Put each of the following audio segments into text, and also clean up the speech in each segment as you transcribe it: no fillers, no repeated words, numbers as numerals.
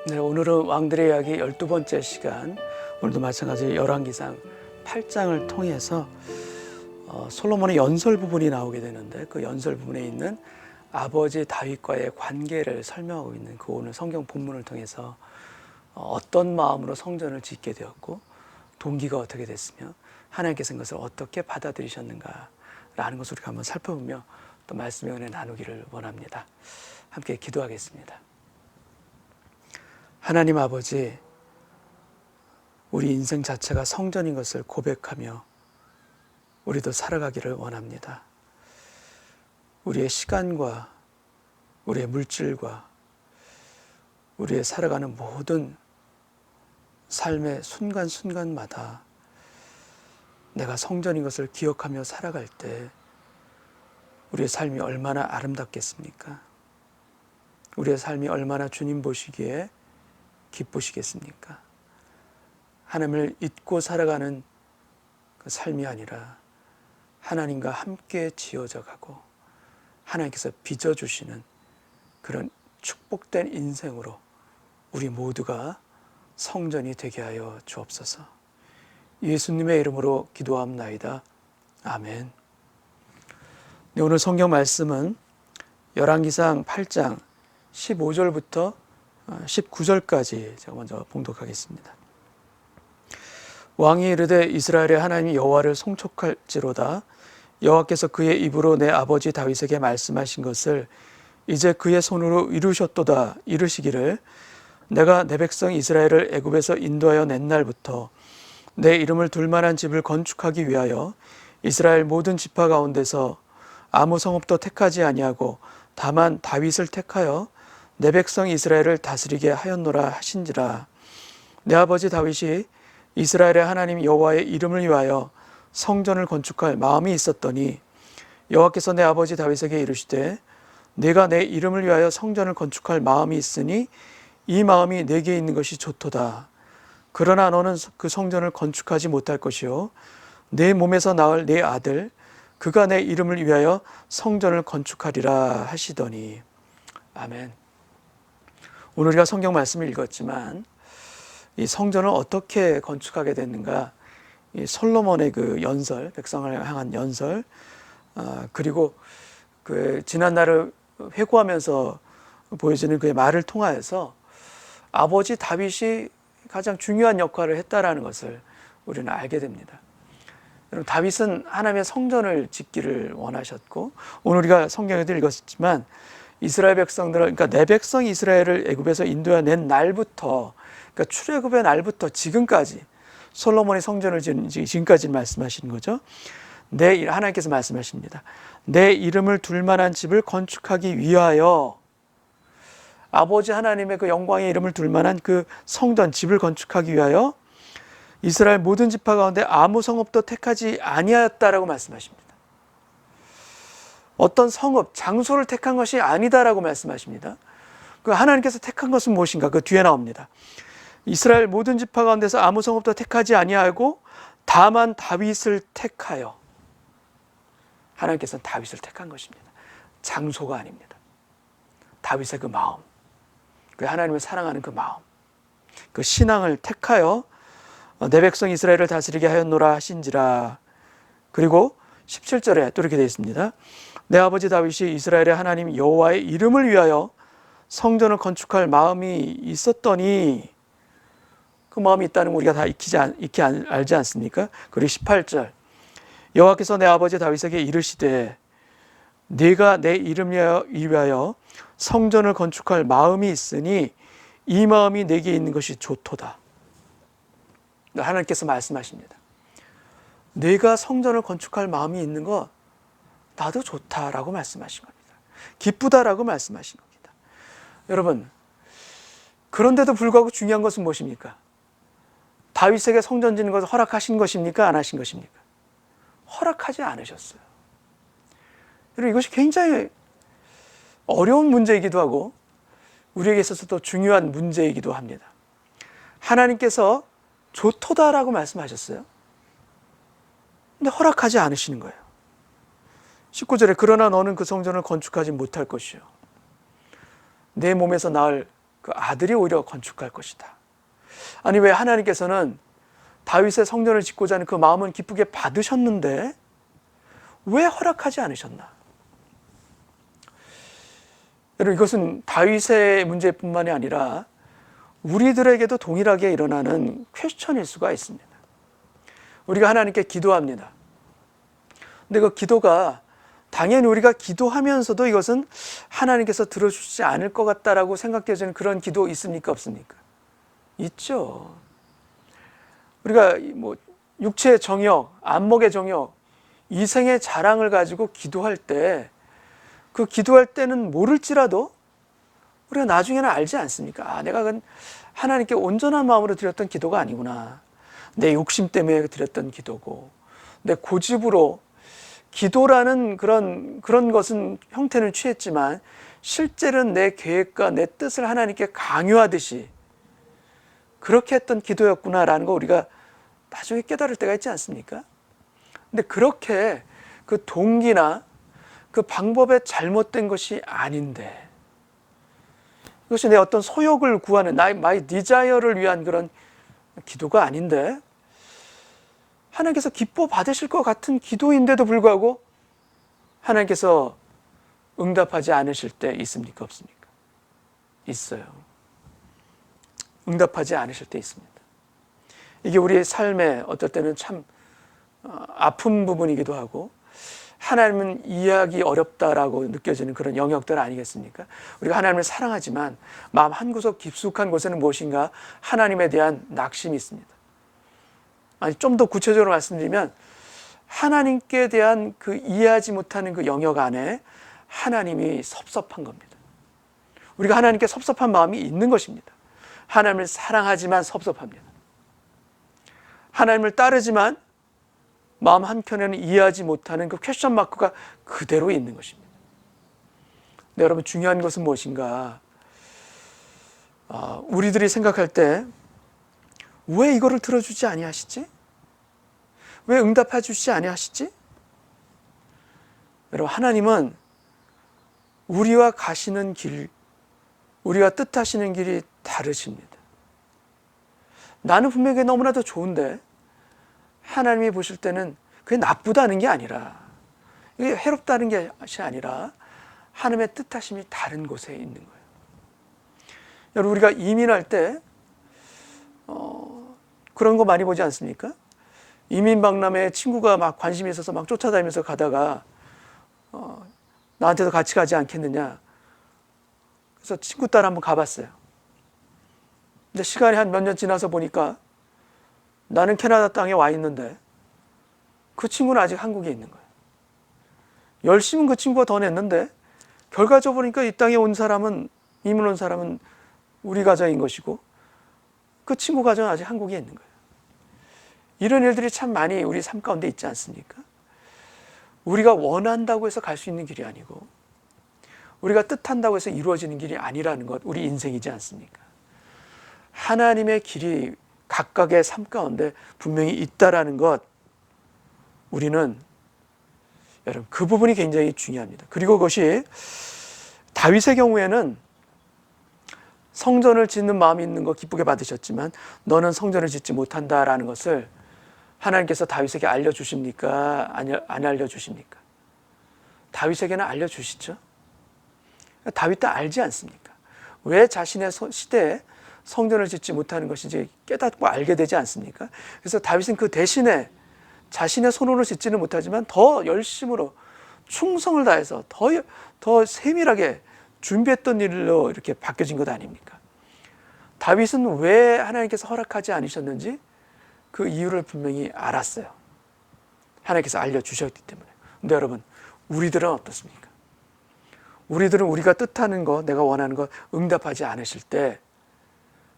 네, 오늘은 왕들의 이야기 12번째 시간, 오늘도 마찬가지 열왕기상 8장을 통해서 솔로몬의 연설 부분이 나오게 되는데, 그 연설 부분에 있는 아버지 다윗과의 관계를 설명하고 있는 그 오늘 성경 본문을 통해서 어떤 마음으로 성전을 짓게 되었고 동기가 어떻게 됐으며 하나님께서 그것을 어떻게 받아들이셨는가 라는 것을 우리가 한번 살펴보며 또 말씀의 은혜 나누기를 원합니다. 함께 기도하겠습니다. 하나님 아버지, 우리 인생 자체가 성전인 것을 고백하며 우리도 살아가기를 원합니다. 우리의 시간과 우리의 물질과 우리의 살아가는 모든 삶의 순간순간마다 내가 성전인 것을 기억하며 살아갈 때 우리의 삶이 얼마나 아름답겠습니까? 우리의 삶이 얼마나 주님 보시기에 기쁘시겠습니까? 하나님을 잊고 살아가는 그 삶이 아니라 하나님과 함께 지어져 가고 하나님께서 빚어주시는 그런 축복된 인생으로 우리 모두가 성전이 되게 하여 주옵소서. 예수님의 이름으로 기도합나이다. 아멘. 네, 오늘 성경 말씀은 열왕기상 8장 15절부터 19절까지 제가 먼저 봉독하겠습니다. 왕이 이르되 이스라엘의 하나님 여호와를 송축할지로다. 여호와께서 그의 입으로 내 아버지 다윗에게 말씀하신 것을 이제 그의 손으로 이루셨도다. 이르시기를 내가 내 백성 이스라엘을 애굽에서 인도하여 낸 날부터 내 이름을 둘 만한 집을 건축하기 위하여 이스라엘 모든 지파 가운데서 아무 성읍도 택하지 아니하고 다만 다윗을 택하여 내 백성 이스라엘을 다스리게 하였노라 하신지라. 내 아버지 다윗이 이스라엘의 하나님 여호와의 이름을 위하여 성전을 건축할 마음이 있었더니 여호와께서 내 아버지 다윗에게 이르시되 내가 내 이름을 위하여 성전을 건축할 마음이 있으니 이 마음이 내게 있는 것이 좋도다. 그러나 너는 그 성전을 건축하지 못할 것이요 내 몸에서 나을 내 아들 그가 내 이름을 위하여 성전을 건축하리라 하시더니. 아멘. 오늘 우리가 성경 말씀을 읽었지만 이 성전을 어떻게 건축하게 됐는가, 이 솔로몬의 그 연설, 백성을 향한 연설, 그리고 그 지난 날을 회고하면서 보여지는 그의 말을 통하여서 아버지 다윗이 가장 중요한 역할을 했다라는 것을 우리는 알게 됩니다. 여러분, 다윗은 하나님의 성전을 짓기를 원하셨고, 오늘 우리가 성경에도 읽었지만 이스라엘 백성들을, 그러니까 내 백성 이스라엘을 애굽에서 인도해 낸 날부터, 그러니까 출애굽의 날부터 지금까지 솔로몬이 성전을 지은 지금까지 말씀하시는 거죠. 하나님께서 말씀하십니다. 내 이름을 둘 만한 집을 건축하기 위하여, 아버지 하나님의 그 영광의 이름을 둘 만한 그 성전, 집을 건축하기 위하여 이스라엘 모든 지파 가운데 아무 성읍도 택하지 아니하였다라고 말씀하십니다. 어떤 성읍, 장소를 택한 것이 아니다라고 말씀하십니다. 그 하나님께서 택한 것은 무엇인가? 그 뒤에 나옵니다. 이스라엘 모든 지파 가운데서 아무 성읍도 택하지 아니하고 다만 다윗을 택하여. 하나님께서는 다윗을 택한 것입니다. 장소가 아닙니다. 다윗의 그 마음, 그 하나님을 사랑하는 그 마음, 그 신앙을 택하여 내 백성 이스라엘을 다스리게 하였노라 하신지라. 그리고 17절에 또 이렇게 되어 있습니다. 내 아버지 다윗이 이스라엘의 하나님 여호와의 이름을 위하여 성전을 건축할 마음이 있었더니, 그 마음이 있다는 거 우리가 다 익히 알지 않습니까? 그리고 18절 여호와께서 내 아버지 다윗에게 이르시되 네가 내 이름을 위하여 성전을 건축할 마음이 있으니 이 마음이 내게 있는 것이 좋도다. 하나님께서 말씀하십니다. 내가 성전을 건축할 마음이 있는 거 나도 좋다라고 말씀하신 겁니다. 기쁘다라고 말씀하신 겁니다. 여러분, 그런데도 불구하고 중요한 것은 무엇입니까? 다윗에게 성전 짓는 것을 허락하신 것입니까? 안 하신 것입니까? 허락하지 않으셨어요. 여러분, 이것이 굉장히 어려운 문제이기도 하고 우리에게 있어서도 중요한 문제이기도 합니다. 하나님께서 좋도다라고 말씀하셨어요. 근데 허락하지 않으시는 거예요. 19절에 그러나 너는 그 성전을 건축하지 못할 것이요 내 몸에서 나을 그 아들이 오히려 건축할 것이다. 아니 왜 하나님께서는 다윗의 성전을 짓고자 하는 그 마음은 기쁘게 받으셨는데 왜 허락하지 않으셨나? 여러분 이것은 다윗의 문제뿐만이 아니라 우리들에게도 동일하게 일어나는 퀘스천일 수가 있습니다. 우리가 하나님께 기도합니다. 근데 그 기도가 당연히 우리가 기도하면서도 이것은 하나님께서 들어주시지 않을 것 같다라고 생각되어지는 그런 기도 있습니까? 없습니까? 있죠. 우리가 뭐 육체의 정욕, 안목의 정욕, 이생의 자랑을 가지고 기도할 때 그 기도할 때는 모를지라도 우리가 나중에는 알지 않습니까? 아, 내가 하나님께 온전한 마음으로 드렸던 기도가 아니구나. 내 욕심 때문에 드렸던 기도고, 내 고집으로 기도라는 그런 것은 형태는 취했지만 실제로는 내 계획과 내 뜻을 하나님께 강요하듯이 그렇게 했던 기도였구나라는 거 우리가 나중에 깨달을 때가 있지 않습니까? 근데 그렇게 그 동기나 그 방법에 잘못된 것이 아닌데 이것이 내 어떤 소욕을 구하는 my desire를 위한 그런 기도가 아닌데 하나님께서 기뻐 받으실 것 같은 기도인데도 불구하고 하나님께서 응답하지 않으실 때 있습니까? 없습니까? 있어요. 응답하지 않으실 때 있습니다. 이게 우리의 삶에 어떨 때는 참 아픈 부분이기도 하고 하나님은 이해하기 어렵다라고 느껴지는 그런 영역들 아니겠습니까? 우리가 하나님을 사랑하지만 마음 한구석 깊숙한 곳에는 무엇인가 하나님에 대한 낙심이 있습니다. 아니, 좀 더 구체적으로 말씀드리면 하나님께 대한 그 이해하지 못하는 그 영역 안에 하나님이 섭섭한 겁니다. 우리가 하나님께 섭섭한 마음이 있는 것입니다. 하나님을 사랑하지만 섭섭합니다. 하나님을 따르지만 마음 한켠에는 이해하지 못하는 그 퀘스천 마크가 그대로 있는 것입니다. 근데 여러분 중요한 것은 무엇인가? 우리들이 생각할 때 왜 이거를 들어주지 아니하시지? 왜 응답해 주시지 아니하시지? 여러분 하나님은 우리와 가시는 길, 우리가 뜻하시는 길이 다르십니다. 나는 분명히 너무나도 좋은데 하나님이 보실 때는 그게 나쁘다는 게 아니라 이게 해롭다는 것이 아니라 하나님의 뜻하심이 다른 곳에 있는 거예요. 여러분 우리가 이민할 때 그런 거 많이 보지 않습니까? 이민 박람회에 친구가 막 관심이 있어서 막 쫓아다니면서 가다가 나한테도 같이 가지 않겠느냐. 그래서 친구 따라 한번 가봤어요. 근데 시간이 한 몇 년 지나서 보니까 나는 캐나다 땅에 와 있는데 그 친구는 아직 한국에 있는 거예요. 열심은 그 친구가 더 냈는데 결과적으로 보니까 이 땅에 온 사람은, 이민 온 사람은 우리 가정인 것이고 그 친구 가정은 아직 한국에 있는 거예요. 이런 일들이 참 많이 우리 삶 가운데 있지 않습니까? 우리가 원한다고 해서 갈 수 있는 길이 아니고 우리가 뜻한다고 해서 이루어지는 길이 아니라는 것, 우리 인생이지 않습니까? 하나님의 길이 각각의 삶 가운데 분명히 있다라는 것, 우리는 여러분 그 부분이 굉장히 중요합니다. 그리고 그것이 다윗의 경우에는 성전을 짓는 마음이 있는 거 기쁘게 받으셨지만 너는 성전을 짓지 못한다라는 것을 하나님께서 다윗에게 알려주십니까? 안 알려주십니까? 다윗에게는 알려주시죠. 다윗도 알지 않습니까? 왜 자신의 시대에 성전을 짓지 못하는 것인지 깨닫고 알게 되지 않습니까? 그래서 다윗은 그 대신에 자신의 손으로 짓지는 못하지만 더 열심으로 충성을 다해서 더 세밀하게 준비했던 일로 이렇게 바뀌어진 것 아닙니까? 다윗은 왜 하나님께서 허락하지 않으셨는지 그 이유를 분명히 알았어요. 하나님께서 알려주셨기 때문에. 근데 여러분, 우리들은 어떻습니까? 우리들은 우리가 뜻하는 것, 내가 원하는 것 응답하지 않으실 때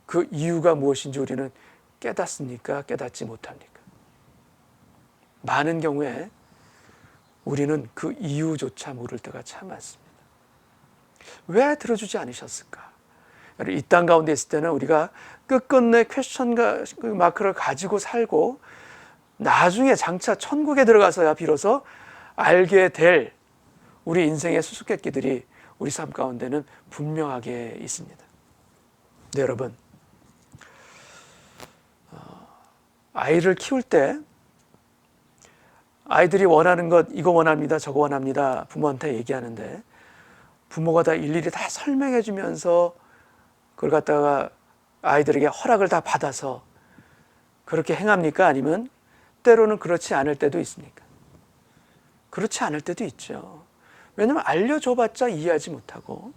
그 이유가 무엇인지 우리는 깨닫습니까? 깨닫지 못합니까? 많은 경우에 우리는 그 이유조차 모를 때가 참 많습니다. 왜 들어주지 않으셨을까? 이 땅 가운데 있을 때는 우리가 끝끝내 퀘스천과 마크를 가지고 살고 나중에 장차 천국에 들어가서야 비로소 알게 될 우리 인생의 수수께끼들이 우리 삶 가운데는 분명하게 있습니다. 네, 여러분, 아이를 키울 때 아이들이 원하는 것 이거 원합니다 저거 원합니다 부모한테 얘기하는데 부모가 다 일일이 다 설명해 주면서 그걸 갖다가 아이들에게 허락을 다 받아서 그렇게 행합니까? 아니면 때로는 그렇지 않을 때도 있습니까? 그렇지 않을 때도 있죠. 왜냐하면 알려줘봤자 이해하지 못하고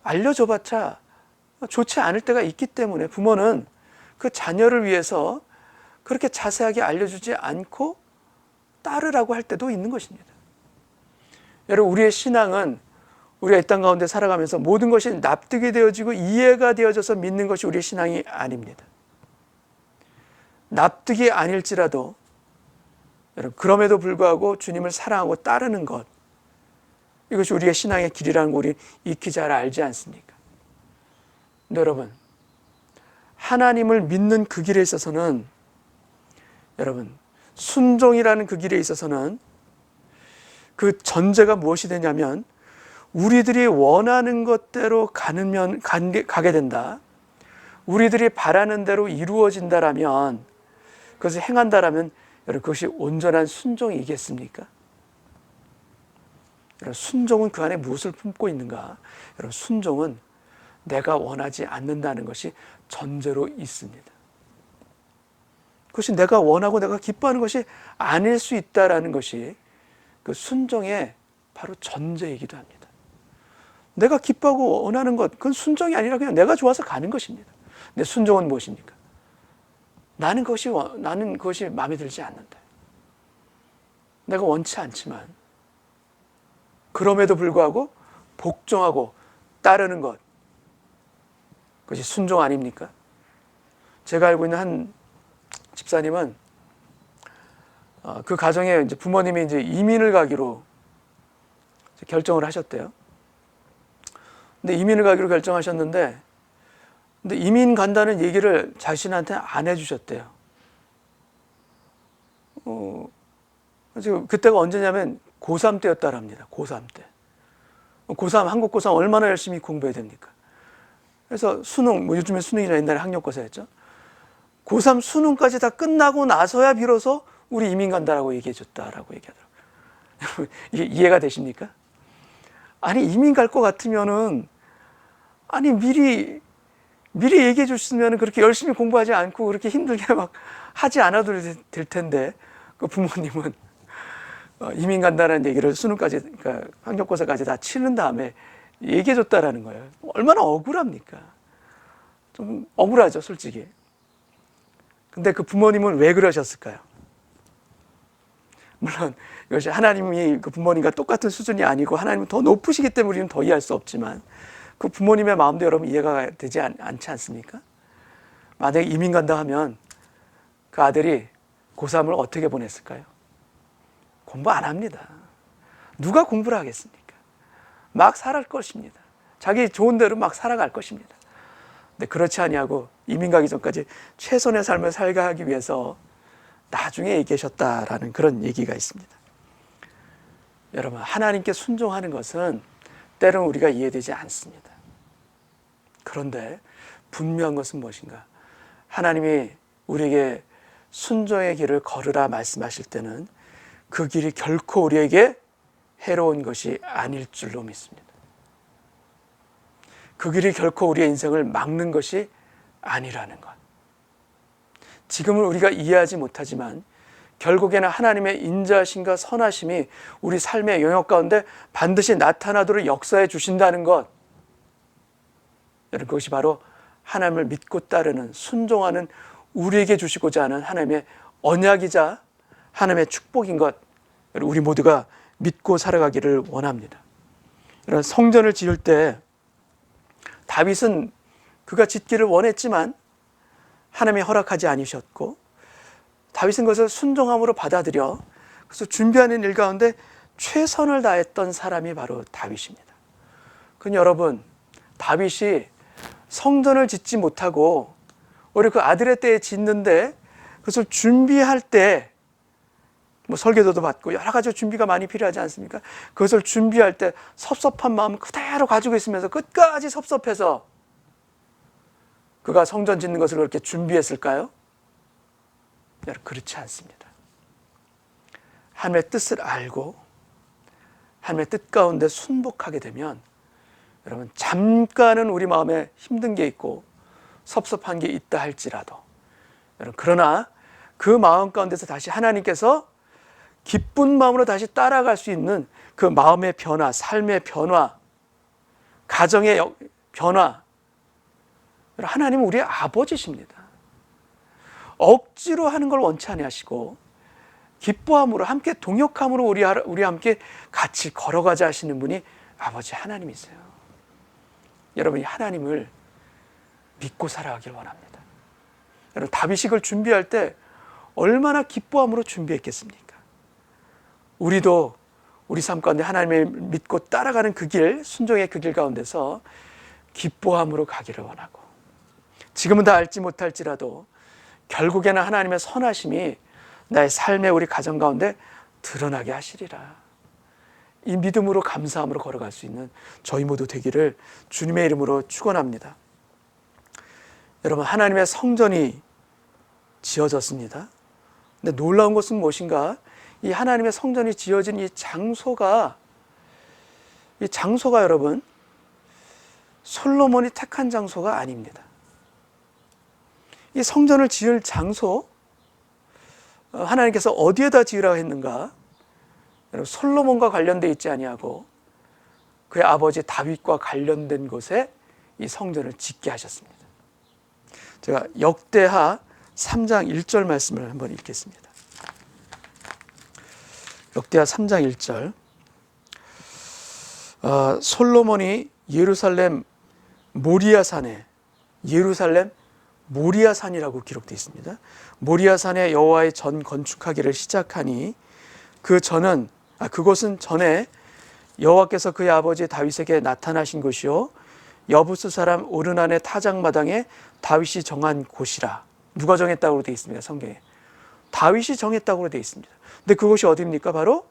알려줘봤자 좋지 않을 때가 있기 때문에 부모는 그 자녀를 위해서 그렇게 자세하게 알려주지 않고 따르라고 할 때도 있는 것입니다. 여러분, 우리의 신앙은 우리가 이 땅 가운데 살아가면서 모든 것이 납득이 되어지고 이해가 되어져서 믿는 것이 우리의 신앙이 아닙니다. 납득이 아닐지라도 여러분, 그럼에도 불구하고 주님을 사랑하고 따르는 것, 이것이 우리의 신앙의 길이라는 걸 우리 익히 잘 알지 않습니까? 근데 여러분, 하나님을 믿는 그 길에 있어서는 여러분, 순종이라는 그 길에 있어서는 그 전제가 무엇이 되냐면 우리들이 원하는 것대로 가게 된다. 우리들이 바라는 대로 이루어진다라면, 그것을 행한다라면 여러분, 그것이 온전한 순종이겠습니까? 여러분, 순종은 그 안에 무엇을 품고 있는가? 여러분, 순종은 내가 원하지 않는다는 것이 전제로 있습니다. 그것이 내가 원하고 내가 기뻐하는 것이 아닐 수 있다라는 것이 그 순종의 바로 전제이기도 합니다. 내가 기뻐하고 원하는 것, 그건 순종이 아니라 그냥 내가 좋아서 가는 것입니다. 근데 순종은 무엇입니까? 나는 그것이 마음에 들지 않는다. 내가 원치 않지만 그럼에도 불구하고 복종하고 따르는 것, 그것이 순종 아닙니까? 제가 알고 있는 한 집사님은 그 가정에 이제 부모님이 이제 이민을 가기로 결정을 하셨대요. 근데 이민을 가기로 결정하셨는데, 근데 이민 간다는 얘기를 자신한테 안 해주셨대요. 그때가 언제냐면 고3 때였다랍니다. 고3 때. 고3, 한국 고3 얼마나 열심히 공부해야 됩니까? 그래서 수능, 요즘에 수능이나 옛날에 학력고사였죠. 고3 수능까지 다 끝나고 나서야 비로소 우리 이민 간다라고 얘기해 줬다라고 얘기하더라고요. 이게 이해가 되십니까? 아니, 이민 갈 것 같으면은, 아니, 미리 얘기해 줬으면 그렇게 열심히 공부하지 않고 그렇게 힘들게 막 하지 않아도 될 텐데, 그 부모님은 이민 간다는 얘기를 수능까지, 그러니까 학력고사까지 다 치는 다음에 얘기해 줬다라는 거예요. 얼마나 억울합니까? 좀 억울하죠, 솔직히. 근데 그 부모님은 왜 그러셨을까요? 물론 이것이 하나님이 그 부모님과 똑같은 수준이 아니고 하나님은 더 높으시기 때문에 우리는 더 이해할 수 없지만 그 부모님의 마음도 여러분 이해가 되지 않지 않습니까? 만약에 이민 간다 하면 그 아들이 고3을 어떻게 보냈을까요? 공부 안 합니다. 누가 공부를 하겠습니까? 막 살아갈 것입니다. 자기 좋은 대로 막 살아갈 것입니다. 근데 그렇지 아니하고 이민 가기 전까지 최선의 삶을 살게 위해서 나중에 얘기하셨다라는 그런 얘기가 있습니다. 여러분, 하나님께 순종하는 것은 때로는 우리가 이해되지 않습니다. 그런데 분명한 것은 무엇인가? 하나님이 우리에게 순종의 길을 걸으라 말씀하실 때는 그 길이 결코 우리에게 해로운 것이 아닐 줄로 믿습니다. 그 길이 결코 우리의 인생을 막는 것이 아니라는 것. 지금은 우리가 이해하지 못하지만 결국에는 하나님의 인자하심과 선하심이 우리 삶의 영역 가운데 반드시 나타나도록 역사해 주신다는 것. 여러분, 그것이 바로 하나님을 믿고 따르는, 순종하는 우리에게 주시고자 하는 하나님의 언약이자 하나님의 축복인 것, 우리 모두가 믿고 살아가기를 원합니다. 여러분, 성전을 지을 때 다윗은 그가 짓기를 원했지만 하나님이 허락하지 않으셨고 다윗은 그것을 순종함으로 받아들여 그래서 준비하는 일 가운데 최선을 다했던 사람이 바로 다윗입니다. 그럼 여러분, 다윗이 성전을 짓지 못하고 오히려 그 아들의 때에 짓는데 그것을 준비할 때 뭐 설계도도 받고 여러 가지 준비가 많이 필요하지 않습니까? 그것을 준비할 때 섭섭한 마음 그대로 가지고 있으면서 끝까지 섭섭해서 그가 성전 짓는 것을 그렇게 준비했을까요? 여러분, 그렇지 않습니다. 하나님의 뜻을 알고 하나님의 뜻 가운데 순복하게 되면 여러분, 잠깐은 우리 마음에 힘든 게 있고 섭섭한 게 있다 할지라도 여러분, 그러나 그 마음 가운데서 다시 하나님께서 기쁜 마음으로 다시 따라갈 수 있는 그 마음의 변화, 삶의 변화, 가정의 변화, 하나님은 우리의 아버지십니다. 억지로 하는 걸 원치 아니하시고 기뻐함으로 함께 동역함으로 우리 함께 같이 걸어가자 하시는 분이 아버지 하나님이세요. 여러분이 하나님을 믿고 살아가길 원합니다. 여러분, 다윗이 그걸 준비할 때 얼마나 기뻐함으로 준비했겠습니까? 우리도 우리 삶 가운데 하나님을 믿고 따라가는 그 길, 순종의 그 길 가운데서 기뻐함으로 가기를 원하고, 지금은 다 알지 못할지라도 결국에는 하나님의 선하심이 나의 삶의 우리 가정 가운데 드러나게 하시리라. 이 믿음으로 감사함으로 걸어갈 수 있는 저희 모두 되기를 주님의 이름으로 축원합니다. 여러분, 하나님의 성전이 지어졌습니다. 근데 놀라운 것은 무엇인가? 이 하나님의 성전이 지어진 이 장소가 여러분, 솔로몬이 택한 장소가 아닙니다. 이 성전을 지을 장소, 하나님께서 어디에다 지으라고 했는가? 여러분, 솔로몬과 관련되어 있지 아니하고 그의 아버지 다윗과 관련된 곳에 이 성전을 짓게 하셨습니다. 제가 역대하 3장 1절 말씀을 한번 읽겠습니다. 역대하 3장 1절. 솔로몬이 예루살렘 모리아산에, 예루살렘 모리아산이라고 기록되어 있습니다. 모리아산에 여호와의 전 건축하기를 시작하니 그곳은 전에 여호와께서 그의 아버지 다윗에게 나타나신 곳이요 여부스 사람 오르난의 타작마당에 다윗이 정한 곳이라. 누가 정했다고 되어 있습니다. 성경에 다윗이 정했다고 되어 있습니다. 근데 그곳이 어디입니까? 바로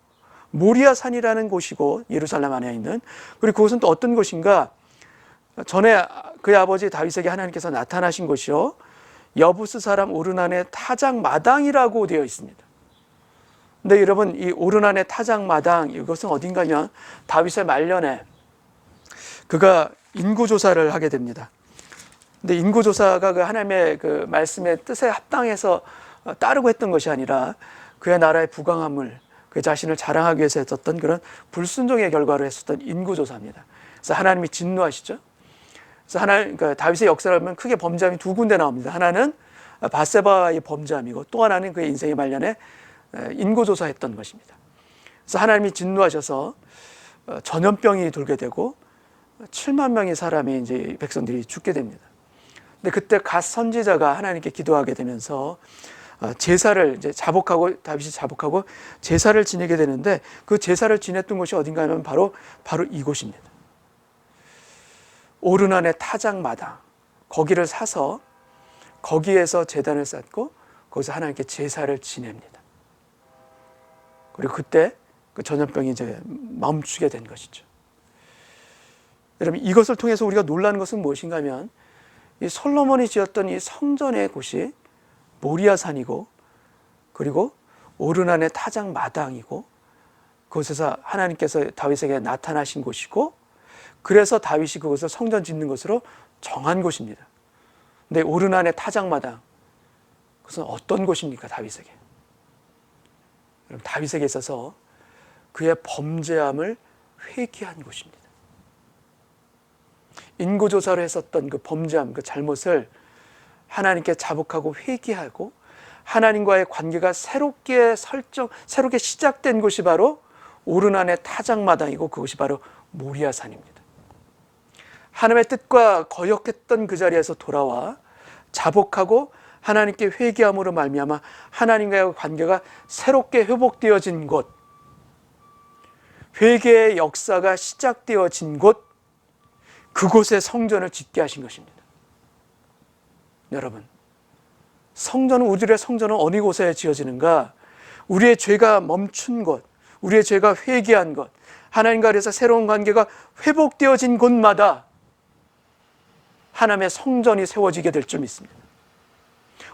모리아산이라는 곳이고, 예루살렘 안에 있는. 그리고 그곳은 또 어떤 곳인가? 전에 그의 아버지 다윗에게 하나님께서 나타나신 곳이요 여부스 사람 오르난의 타작마당이라고 되어 있습니다. 근데 여러분, 이 오르난의 타작마당, 이것은 어딘가면 다윗의 말년에 그가 인구조사를 하게 됩니다. 근데 인구조사가 그 하나님의 그 말씀의 뜻에 합당해서 따르고 했던 것이 아니라 그의 나라의 부강함을, 그 자신을 자랑하기 위해서 했었던 그런 불순종의 결과로 했었던 인구조사입니다. 그래서 하나님이 진노하시죠. 그래서 그러니까 다윗의 역사를 보면 크게 범죄함이 두 군데 나옵니다. 하나는 밧세바의 범죄함이고, 또 하나는 그의 인생의 말년에 인구조사했던 것입니다. 그래서 하나님이 진노하셔서 전염병이 돌게 되고 7만 명의 사람이 이제 백성들이 죽게 됩니다. 근데 그때 갓 선지자가 하나님께 기도하게 되면서 제사를 이제 다윗이 자복하고 제사를 지내게 되는데, 그 제사를 지냈던 곳이 어딘가 하면 바로 이곳입니다. 오르난의 타작마당, 거기를 사서 거기에서 제단을 쌓고 거기서 하나님께 제사를 지냅니다. 그리고 그때 그 전염병이 이제 멈추게 된 것이죠. 여러분, 이것을 통해서 우리가 놀라는 것은 무엇인가 하면 이 솔로몬이 지었던 이 성전의 곳이 모리아산이고, 그리고 오르난의 타작마당이고, 그곳에서 하나님께서 다윗에게 나타나신 곳이고, 그래서 다윗이 그것을 성전 짓는 것으로 정한 곳입니다. 근데 오르난의 타작마당, 그것은 어떤 곳입니까? 다윗에게. 다윗에게 있어서 그의 범죄함을 회개한 곳입니다. 인구조사를 했었던 그 범죄함, 그 잘못을 하나님께 자복하고 회개하고 하나님과의 관계가 새롭게 시작된 곳이 바로 오르난의 타작마당이고, 그것이 바로 모리아산입니다. 하나님의 뜻과 거역했던 그 자리에서 돌아와 자복하고 하나님께 회개함으로 말미암아 하나님과의 관계가 새롭게 회복되어진 곳, 회개의 역사가 시작되어진 곳, 그곳에 성전을 짓게 하신 것입니다. 여러분, 우리의 성전은 어느 곳에 지어지는가? 우리의 죄가 멈춘 곳, 우리의 죄가 회개한 곳, 하나님과 그래서 새로운 관계가 회복되어진 곳마다 하나님의 성전이 세워지게 될 줄 믿습니다.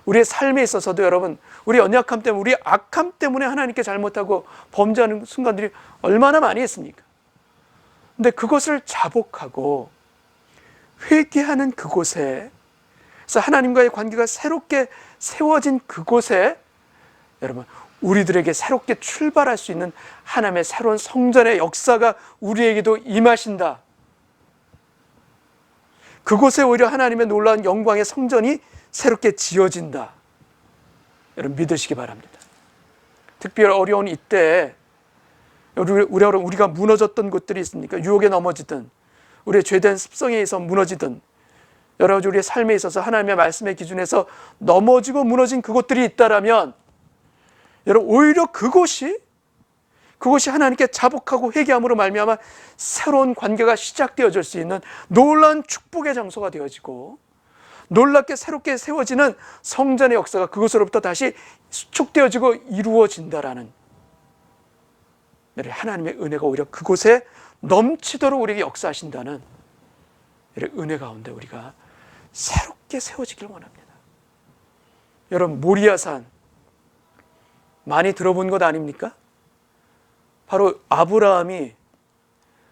우리의 삶에 있어서도 여러분, 우리 연약함 때문에, 우리 악함 때문에 하나님께 잘못하고 범죄하는 순간들이 얼마나 많이 있습니까? 근데 그것을 자복하고 회개하는 그곳에, 그래서 하나님과의 관계가 새롭게 세워진 그곳에 여러분, 우리들에게 새롭게 출발할 수 있는 하나님의 새로운 성전의 역사가 우리에게도 임하신다. 그곳에 오히려 하나님의 놀라운 영광의 성전이 새롭게 지어진다. 여러분 믿으시기 바랍니다. 특별히 어려운 이때 우리가 무너졌던 곳들이 있습니까? 유혹에 넘어지든 우리의 죄된 습성에 의해서 무너지든 여러 가지 우리의 삶에 있어서 하나님의 말씀의 기준에서 넘어지고 무너진 그곳들이 있다라면 여러분 오히려 그곳이 하나님께 자복하고 회개함으로 말미암아 새로운 관계가 시작되어질 수 있는 놀라운 축복의 장소가 되어지고 놀랍게 새롭게 세워지는 성전의 역사가 그것으로부터 다시 수축되어지고 이루어진다라는 하나님의 은혜가 오히려 그곳에 넘치도록 우리에게 역사하신다는 은혜 가운데 우리가 새롭게 세워지길 원합니다. 여러분 모리아산 많이 들어본 것 아닙니까? 바로 아브라함이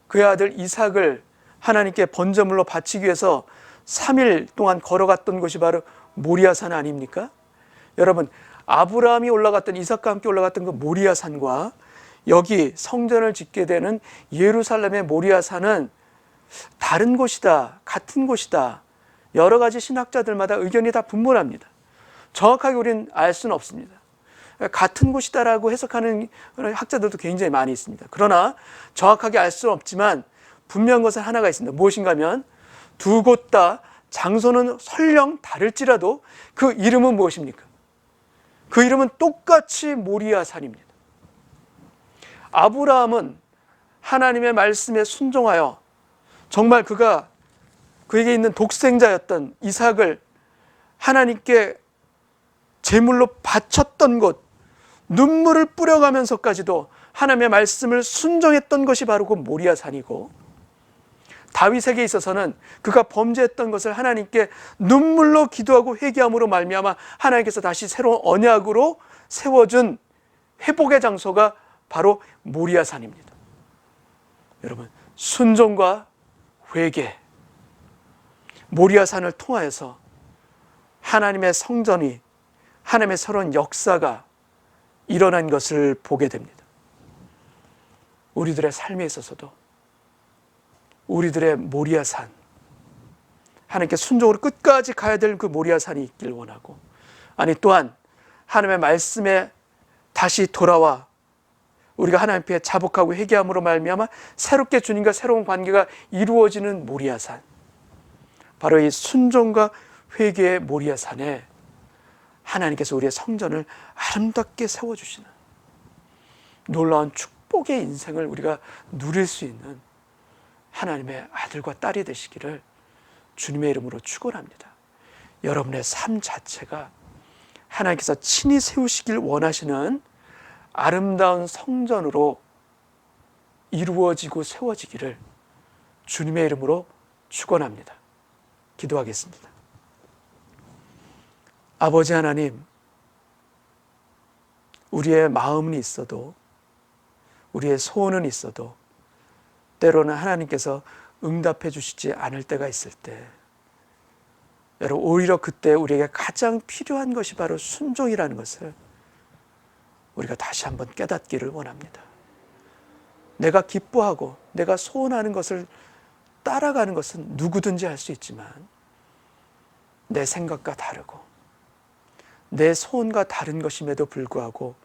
그의 아들 이삭을 하나님께 번제물로 바치기 위해서 3일 동안 걸어갔던 곳이 바로 모리아산 아닙니까? 여러분 아브라함이 올라갔던 이삭과 함께 올라갔던 그 모리아산과 여기 성전을 짓게 되는 예루살렘의 모리아산은 다른 곳이다, 같은 곳이다. 여러 가지 신학자들마다 의견이 다 분분합니다. 정확하게 우리는 알 수는 없습니다. 같은 곳이다라고 해석하는 학자들도 굉장히 많이 있습니다. 그러나 정확하게 알 수는 없지만 분명한 것은 하나가 있습니다. 무엇인가 하면 두 곳 다 장소는 설령 다를지라도 그 이름은 무엇입니까? 그 이름은 똑같이 모리아산입니다. 아브라함은 하나님의 말씀에 순종하여 정말 그에게 있는 독생자였던 이삭을 하나님께 제물로 바쳤던 곳, 눈물을 뿌려가면서까지도 하나님의 말씀을 순종했던 것이 바로 그 모리아산이고, 다윗에게 있어서는 그가 범죄했던 것을 하나님께 눈물로 기도하고 회개함으로 말미암아 하나님께서 다시 새로운 언약으로 세워준 회복의 장소가 바로 모리아산입니다. 여러분 순종과 회개, 모리아산을 통하여서 하나님의 성전이, 하나님의 새로운 역사가 일어난 것을 보게 됩니다. 우리들의 삶에 있어서도 우리들의 모리아산, 하나님께 순종으로 끝까지 가야 될 그 모리아산이 있길 원하고, 아니 또한 하나님의 말씀에 다시 돌아와 우리가 하나님 앞에 자복하고 회개함으로 말미암아 새롭게 주님과 새로운 관계가 이루어지는 모리아산, 바로 이 순종과 회개의 모리아산에 하나님께서 우리의 성전을 아름답게 세워주시는 놀라운 축복의 인생을 우리가 누릴 수 있는 하나님의 아들과 딸이 되시기를 주님의 이름으로 축원합니다. 여러분의 삶 자체가 하나님께서 친히 세우시길 원하시는 아름다운 성전으로 이루어지고 세워지기를 주님의 이름으로 축원합니다. 기도하겠습니다. 아버지 하나님, 우리의 마음은 있어도, 우리의 소원은 있어도 때로는 하나님께서 응답해 주시지 않을 때가 있을 때, 여러분 오히려 그때 우리에게 가장 필요한 것이 바로 순종이라는 것을 우리가 다시 한번 깨닫기를 원합니다. 내가 기뻐하고 내가 소원하는 것을 따라가는 것은 누구든지 할 수 있지만 내 생각과 다르고 내 소원과 다른 것임에도 불구하고,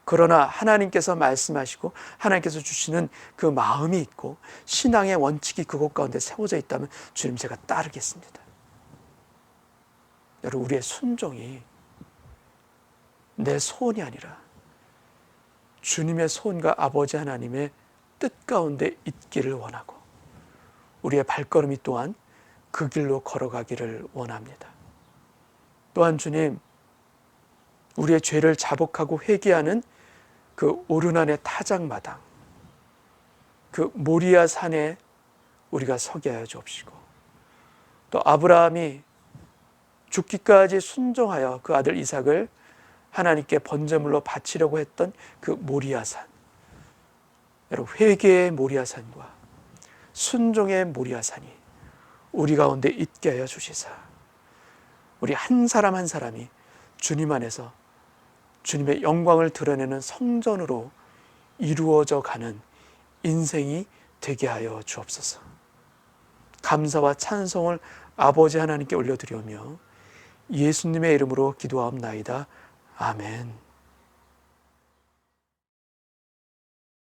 그러나 하나님께서 말씀하시고 하나님께서 주시는 그 마음이 있고 신앙의 원칙이 그곳 가운데 세워져 있다면 주님 제가 따르겠습니다. 여러분 우리의 순종이 내 소원이 아니라 주님의 소원과 아버지 하나님의 뜻 가운데 있기를 원하고, 우리의 발걸음이 또한 그 길로 걸어가기를 원합니다. 또한 주님, 우리의 죄를 자복하고 회개하는 그 오르난의 타작마당, 그 모리아 산에 우리가 서게 하여 주옵시고, 또 아브라함이 죽기까지 순종하여 그 아들 이삭을 하나님께 번제물로 바치려고 했던 그 모리아산, 여러분 회개의 모리아산과 순종의 모리아산이 우리 가운데 있게 하여 주시사 우리 한 사람 한 사람이 주님 안에서 주님의 영광을 드러내는 성전으로 이루어져 가는 인생이 되게 하여 주옵소서. 감사와 찬송을 아버지 하나님께 올려드리오며 예수님의 이름으로 기도하옵나이다. 아멘.